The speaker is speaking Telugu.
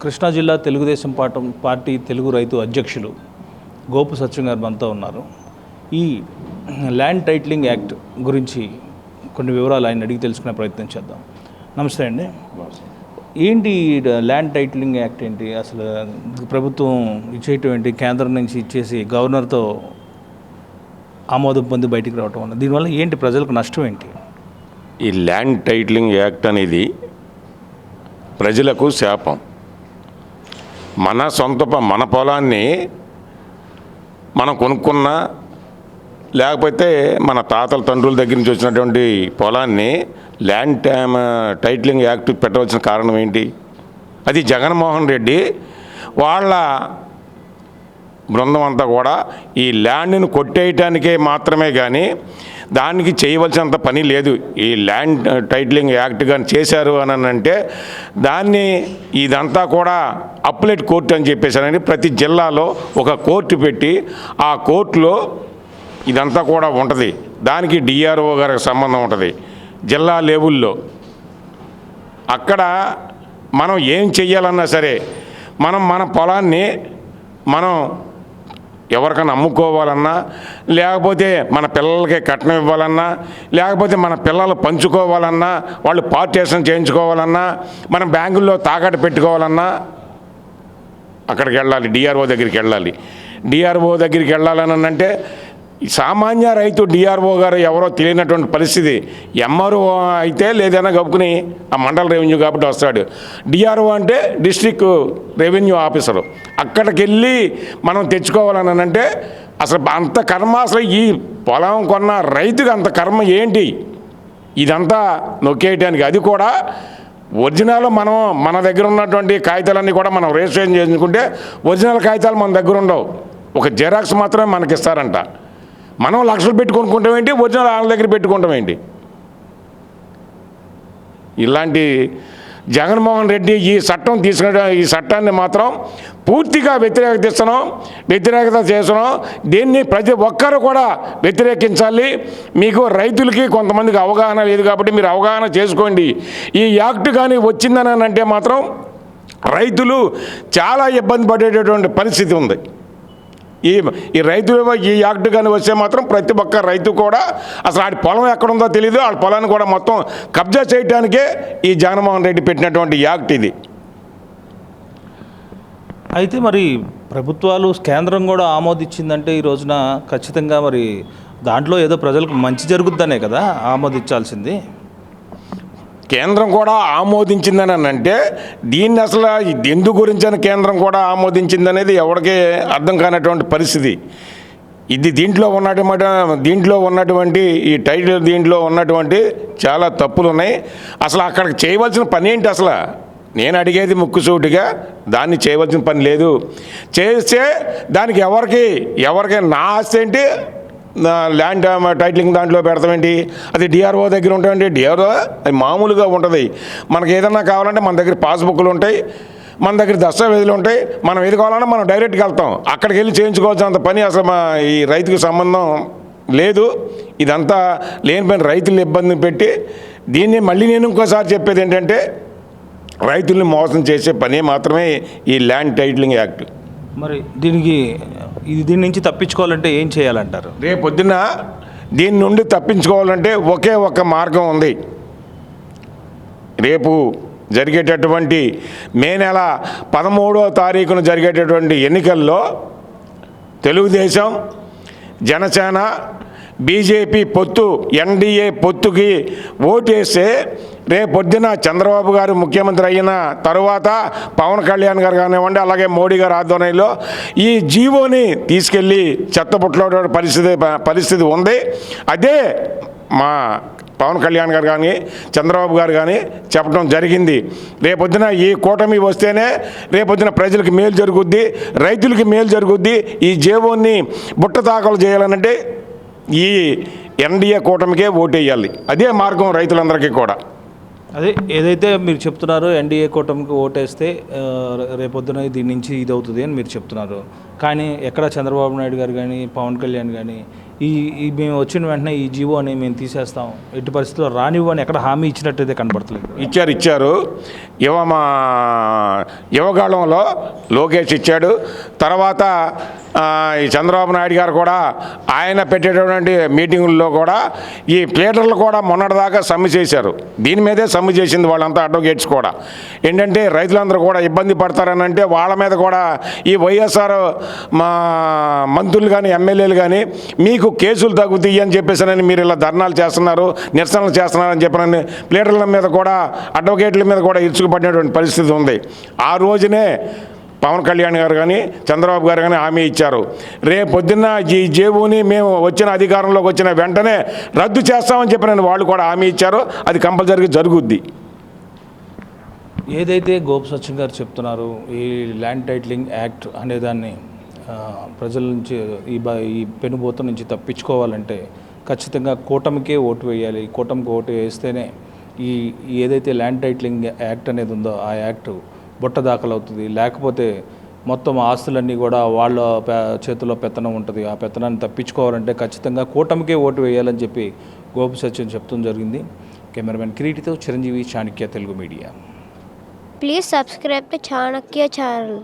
కృష్ణా జిల్లా తెలుగుదేశం పార్టీ తెలుగు రైతు అధ్యక్షులు గోపు సత్యం గారు మనతో ఉన్నారు. ఈ ల్యాండ్ టైటిలింగ్ యాక్ట్ గురించి కొన్ని వివరాలు ఆయన అడిగి తెలుసుకునే ప్రయత్నం చేద్దాం. నమస్తే అండి. ఏంటి ల్యాండ్ టైటిలింగ్ యాక్ట్ ఏంటి, అసలు ప్రభుత్వం ఇచ్చేయటం ఏంటి, కేంద్రం నుంచి ఇచ్చేసి గవర్నర్తో ఆమోదం పొంది బయటికి రావటం వల్ల దీనివల్ల ఏంటి, ప్రజలకు నష్టం ఏంటి? ఈ ల్యాండ్ టైటిలింగ్ యాక్ట్ అనేది ప్రజలకు శాపం. మన పొలాన్ని మనం కొనుక్కున్నా, లేకపోతే మన తాతల తండ్రుల దగ్గర నుంచి వచ్చినటువంటి పొలాన్ని ల్యాండ్ టైటిలింగ్ యాక్ట్ పెట్టవలసిన కారణం ఏంటి? అది జగన్మోహన్ రెడ్డి వాళ్ళ బృందం అంతా కూడా ఈ ల్యాండ్ని కొట్టేయటానికే మాత్రమే కానీ దానికి చేయవలసినంత పని లేదు. ఈ ల్యాండ్ టైటిలింగ్ యాక్ట్ కానీ చేశారు అని అంటే దాన్ని ఇదంతా కూడా అప్లెట్ కోర్టు అని చెప్పేసారని ప్రతి జిల్లాలో ఒక కోర్టు పెట్టి ఆ కోర్టులో ఇదంతా కూడా ఉంటుంది. దానికి డిఆర్ఓ గారికి సంబంధం ఉంటుంది జిల్లా లెవెల్లో. అక్కడ మనం ఏం చెయ్యాలన్నా సరే, మన పొలాన్ని మనం ఎవరికైనా అమ్ముకోవాలన్నా, లేకపోతే మన పిల్లలకి కట్నం ఇవ్వాలన్నా, లేకపోతే మన పిల్లలు పంచుకోవాలన్నా, వాళ్ళు పార్టీషన్ చేయించుకోవాలన్నా, మనం బ్యాంకుల్లో తాకట్టు పెట్టుకోవాలన్నా అక్కడికి వెళ్ళాలి, డిఆర్ఓ దగ్గరికి వెళ్ళాలి. డిఆర్ఓ దగ్గరికి వెళ్ళాలని అంటే సామాన్య రైతు డిఆర్ఓ గారు ఎవరో తెలియనటువంటి పరిస్థితి. ఎంఆర్ఓ అయితే లేదైనా కప్పుకుని ఆ మండల రెవెన్యూ కాబట్టి వస్తాడు. డిఆర్ఓ అంటే డిస్ట్రిక్ట్ రెవెన్యూ ఆఫీసరు. అక్కడికి వెళ్ళి మనం తెచ్చుకోవాలని అంటే అసలు అంత కర్మ, అసలు ఈ పొలం కొన్న రైతుకి అంత కర్మ ఏంటి ఇదంతా నొక్కేయటానికి? అది కూడా ఒరిజినల్ మన దగ్గర ఉన్నటువంటి కాగితాలన్నీ కూడా మనం రిజిస్ట్రేషన్ చేసుకుంటే ఒరిజినల్ కాగితాలు మన దగ్గర ఉండవు, ఒక జెరాక్స్ మాత్రమే మనకి ఇస్తారంట. మనం లక్షలు పెట్టుకుంటాం ఏంటి, ఒరిజినల్ వాళ్ళ దగ్గర పెట్టుకుంటాం ఏంటి? ఇలాంటి జగన్మోహన్ రెడ్డి ఈ చట్టం ఈ చట్టాన్ని మాత్రం పూర్తిగా వ్యతిరేకత చేస్తున్నాం. దీన్ని ప్రతి ఒక్కరు కూడా వ్యతిరేకించాలి. మీకు రైతులకి కొంతమందికి అవగాహన లేదు కాబట్టి మీరు అవగాహన చేసుకోండి. ఈ యాక్ట్ కానీ వచ్చిందని అంటే మాత్రం రైతులు చాలా ఇబ్బంది పడేటటువంటి పరిస్థితి ఉంది. ఈ రైతులు ఈ యాక్ట్ కానీ వస్తే మాత్రం ప్రతి ఒక్క రైతు కూడా అసలు ఆడి పొలం ఎక్కడుందో తెలియదు, ఆడి పొలాన్ని కూడా మొత్తం కబ్జా చేయడానికే ఈ జగన్మోహన్ రెడ్డి పెట్టినటువంటి యాక్ట్ ఇది. అయితే మరి ప్రభుత్వాలు, కేంద్రం కూడా ఆమోదించిందంటే ఈ రోజున ఖచ్చితంగా మరి దాంట్లో ఏదో ప్రజలకు మంచి జరుగుద్దనే కదా ఆమోదించాల్సింది. కేంద్రం కూడా ఆమోదించిందని అంటే దీన్ని అసలు ఎందు గురించిన కేంద్రం కూడా ఆమోదించిందనేది ఎవరికీ అర్థం కానటువంటి పరిస్థితి. ఇది దీంట్లో ఉన్నటువంటి ఈ టైటిల్ దీంట్లో ఉన్నటువంటి చాలా తప్పులు ఉన్నాయి. అసలు అక్కడికి చేయవలసిన పని ఏంటి? అసలు నేను అడిగేది ముక్కుసూటిగా దాన్ని చేయవలసిన పని లేదు. చేస్తే దానికి ఎవరికి నా ఆస్తి ఏంటి, ల్యాండ్ టైటిలింగ్ దాంట్లో పెడతామేంటి? అది డిఆర్ఓ దగ్గర ఉంటాయండి. డిఆర్ఓ అది మామూలుగా ఉంటుంది. మనకి ఏదన్నా కావాలంటే మన దగ్గర పాస్బుక్లు ఉంటాయి, మన దగ్గర దస్తావేజులు ఉంటాయి. మనం ఏది కావాలన్నా మనం డైరెక్ట్గా వెళ్తాం. అక్కడికి వెళ్ళి చేయించుకోవాల్సినంత పని అసలు ఈ రైతుకి సంబంధం లేదు. ఇదంతా లేనిపోయిన రైతులను ఇబ్బంది పెట్టి దీన్ని మళ్ళీ నేను ఇంకోసారి చెప్పేది ఏంటంటే రైతుల్ని మోసం చేసే పని మాత్రమే ఈ ల్యాండ్ టైటిలింగ్ యాక్ట్. మరి దీని నుంచి తప్పించుకోవాలంటే ఏం చేయాలంటారు? రేపొద్దున దీని నుండి తప్పించుకోవాలంటే ఒకే ఒక మార్గం ఉంది. రేపు జరిగేటటువంటి మే నెల 13వ తారీఖున జరిగేటటువంటి ఎన్నికల్లో తెలుగుదేశం, జనసేన, బీజేపీ పొత్తు, ఎన్డీఏ పొత్తుకి ఓటేస్తే రేపొద్దున చంద్రబాబు గారు ముఖ్యమంత్రి అయిన తరువాత పవన్ కళ్యాణ్ గారు కానివ్వండి, అలాగే మోడీ గారు ఆధ్వర్యంలో ఈ జీవోని తీసుకెళ్ళి చెత్తబుట్టలో పరిస్థితి ఉంది. అదే మా పవన్ కళ్యాణ్ గారు కానీ చంద్రబాబు గారు కానీ చెప్పడం జరిగింది. రేపొద్దున ఈ కూటమి వస్తేనే రేపొద్దున ప్రజలకు మేలు జరుగుద్ది, రైతులకి మేలు జరుగుద్ది. ఈ జీవోని బుట్ట దాఖలు చేయాలనంటే ఈ ఎన్డీఏ కూటమికే ఓటేయాలి. అదే మార్గం రైతులందరికీ కూడా. అదే ఏదైతే మీరు చెప్తున్నారో ఎన్డీఏ కూటమికి ఓటేస్తే రేపొద్దున దీని నుంచి ఇది అవుతుంది అని మీరు చెప్తున్నారు. కానీ ఎక్కడ చంద్రబాబు నాయుడు గారు కానీ, పవన్ కళ్యాణ్ కానీ ఈ మేము వచ్చిన వెంటనే ఈ జీవో అని మేము తీసేస్తాం, ఎట్టి పరిస్థితుల్లో రానివ్వని ఎక్కడ హామీ ఇచ్చినట్టయితే కనబడతలేదు. ఇచ్చారు మా యువగాళంలో లోకేష్ ఇచ్చాడు. తర్వాత ఈ చంద్రబాబు నాయుడు గారు కూడా ఆయన పెట్టేటటువంటి మీటింగుల్లో కూడా ఈ ప్లేటర్లు కూడా మొన్నటిదాకా సమ్మె చేశారు. దీని మీదే సమ్మె చేసింది వాళ్ళంతా, అడ్వకేట్స్ కూడా. ఏంటంటే రైతులందరూ కూడా ఇబ్బంది పడతారని అంటే వాళ్ళ మీద కూడా ఈ వైఎస్ఆర్ మా మంత్రులు కానీ ఎమ్మెల్యేలు కానీ మీకు కేసులు తగ్గుతాయి అని చెప్పేసానని మీరు ఇలా ధర్నాలు చేస్తున్నారు, నిరసనలు చేస్తున్నారని చెప్పనని ప్లేటర్ల మీద కూడా అడ్వకేట్ల మీద కూడా ఇరుచుకుపడినటువంటి పరిస్థితి ఉంది. ఆ రోజునే పవన్ కళ్యాణ్ గారు కానీ చంద్రబాబు గారు కానీ హామీ ఇచ్చారు, రేపొద్దున్న ఈ జేబుని మేము వచ్చిన అధికారంలోకి వచ్చిన వెంటనే రద్దు చేస్తామని చెప్పిన వాళ్ళు కూడా హామీ ఇచ్చారు. అది కంపల్సరీగా జరుగుద్ది. ఏదైతే గోపు సత్యం గారు చెప్తున్నారు, ఈ ల్యాండ్ టైటిలింగ్ యాక్ట్ అనేదాన్ని ప్రజల నుంచి ఈ పెనుబోత నుంచి తప్పించుకోవాలంటే ఖచ్చితంగా కూటమికే ఓటు వేయాలి. కూటమికి ఓటు వేస్తేనే ఈ ఏదైతే ల్యాండ్ టైటిలింగ్ యాక్ట్ అనేది ఉందో ఆ యాక్ట్ బుట్ట దాఖలవుతుంది. లేకపోతే మొత్తం ఆస్తులన్నీ కూడా వాళ్ళ చేతిలో పెత్తనం ఉంటుంది. ఆ పెత్తనాన్ని తప్పించుకోవాలంటే ఖచ్చితంగా కూటమికే ఓటు వేయాలని చెప్పి గోపు సత్యం చెప్తుంది జరిగింది. కెమెరామెన్ కిరీటితో Chiranjeevi, Chanakya Telugu media. Please subscribe to Chanakya channel.